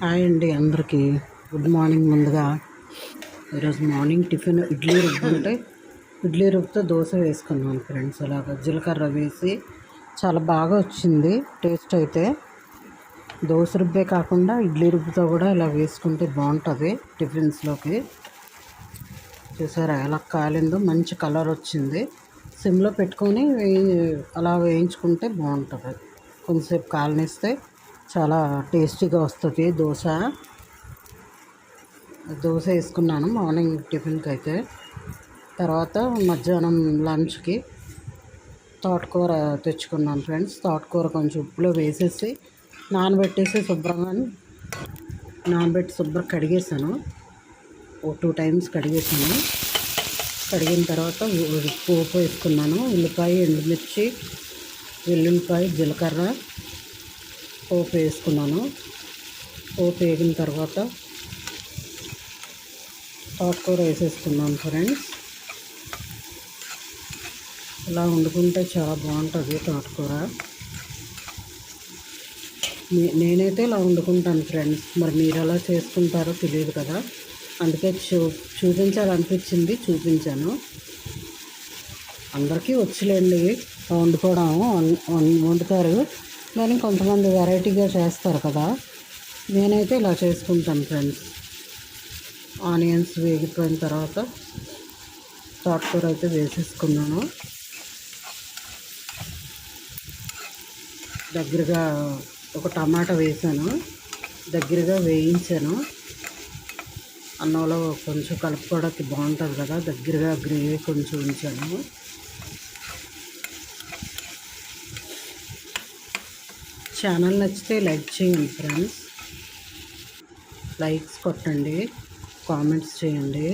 Hi అండి అందరికీ good morning. ముందుగా ఈరోజు మార్నింగ్ టిఫిన్ ఇడ్లీ రుబ్బుంటే ఇడ్లీ రుబ్బుతో దోశ వేసుకున్నాను ఫ్రెండ్స్. అలాగా జీలకర్ర వేసి చాలా బాగా వచ్చింది టేస్ట్ అయితే. దోశ రుబ్బే కాకుండా ఇడ్లీ రుబ్బుతో కూడా ఇలా వేసుకుంటే బాగుంటుంది టిఫిన్స్లోకి. చూసారా ఎలా కాలిందో, మంచి కలర్ వచ్చింది. సిమ్లో పెట్టుకొని అలా వేయించుకుంటే బాగుంటుంది. కొంతసేపు కాలనిస్తే చాలా టేస్టీగా వస్తుంది దోశ. దోశ వేసుకున్నాను మార్నింగ్ టిఫిన్కి అయితే. తర్వాత మధ్యాహ్నం లంచ్కి తోటకూర తెచ్చుకున్నాను ఫ్రెండ్స్. తోటకూర కొంచెం ఉప్పులో వేసేసి నానబెట్టేసి శుభ్రంగా కడిగేసాను. ఓ 2 టైమ్స్ కడిగేసాను. కడిగిన తర్వాత పోపు వేసుకున్నాను. ఉల్లిపాయ, ఎండుమిర్చి, వెల్లుల్లిపాయ, జీలకర్ర పోపు వేసుకున్నాను. పోపు వేగిన తర్వాత తోటకూర వేసేసుకున్నాను ఫ్రెండ్స్. ఇలా వండుకుంటే చాలా బాగుంటుంది తోటకూర. నేనైతే ఇలా వండుకుంటాను ఫ్రెండ్స్. మరి మీరు ఎలా చేసుకుంటారో తెలియదు కదా, అందుకే చూపించాలనిపించింది, చూపించాను. అందరికీ వచ్చులేండి వండుకోవడం, వండుతారు కానీ కొంతమంది వెరైటీగా చేస్తారు కదా. నేనైతే ఇలా చేసుకుంటాను ఫ్రెండ్స్. ఆనియన్స్ వేగిపోయిన తర్వాత తోటకూర అయితే వేసేసుకున్నాను. దగ్గరగా ఒక టమాటా వేసాను, దగ్గరగా వేయించాను. అన్నంలో కొంచెం కలుపుకోవడానికి బాగుంటుంది కదా, దగ్గరగా గ్రేవీ కొంచెం ఉంచాను. ఛానల్ నచ్చితే లైక్ చేయండి ఫ్రెండ్స్. లైక్స్ కొట్టండి, కామెంట్స్ చేయండి.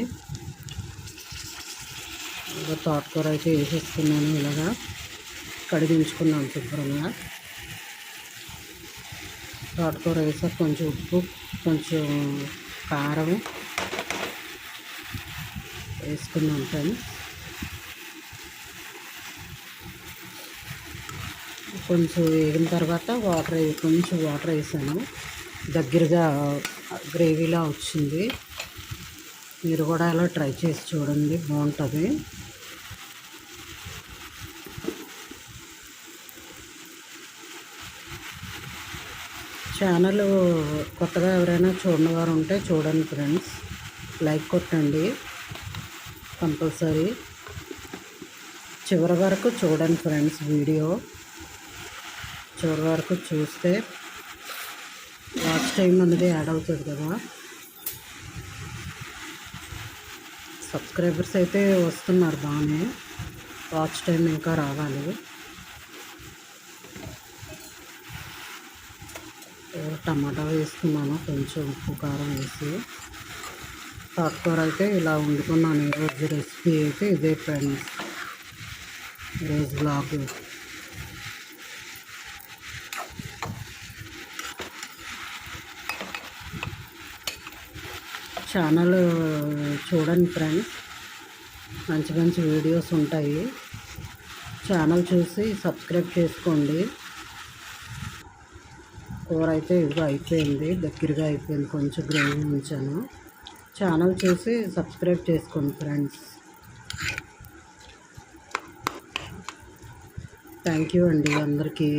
తోటకూర అయితే వేసేసుకున్నాను. ఇలాగా కడిగించుకున్నాను శుభ్రంగా. తోటకూర వేసాక కొంచెం ఉప్పు, కొంచెం కారం వేసుకున్నాను ఫ్రెండ్స్. కొంచెం వేగిన తర్వాత కొంచెం వాటర్ వేసాను. దగ్గరగా గ్రేవీలా వచ్చింది. మీరు కూడా అలా ట్రై చేసి చూడండి, బాగుంటుంది. ఛానల్ కొత్తగా ఎవరైనా చూడని వారు ఉంటే చూడండి ఫ్రెండ్స్. లైక్ కొట్టండి కంపల్సరీ. చివరి వరకు చూడండి ఫ్రెండ్స్. వీడియో చివరి వరకు చూస్తే వాచ్ టైం అనేది యాడ్ అవుతుంది కదా. సబ్స్క్రైబర్స్ అయితే వస్తున్నారు బాగానే, వాచ్ టైం ఇంకా రావాలి. టమాటా వేసుకున్నాను, కొంచెం ఉప్పు కారం వేసి. తోటకూర అయితే ఇలా వండుకున్నాను. ఈరోజు రెసిపీ అయితే ఇదే ఫ్రెండ్స్. ఈరోజు బ్లాగ్. ఛానల్ చూడండి ఫ్రెండ్స్, మంచి మంచి వీడియోస్ ఉంటాయి. ఛానల్ చూసి సబ్స్క్రైబ్ చేసుకోండి. కూర అయితే ఇదిగో అయిపోయింది, దగ్గరగా అయిపోయింది. కొంచెం గ్రేవీ ఉంచాను. ఛానల్ చూసి సబ్స్క్రైబ్ చేసుకోండి ఫ్రెండ్స్. థ్యాంక్ యూ అండి అందరికీ.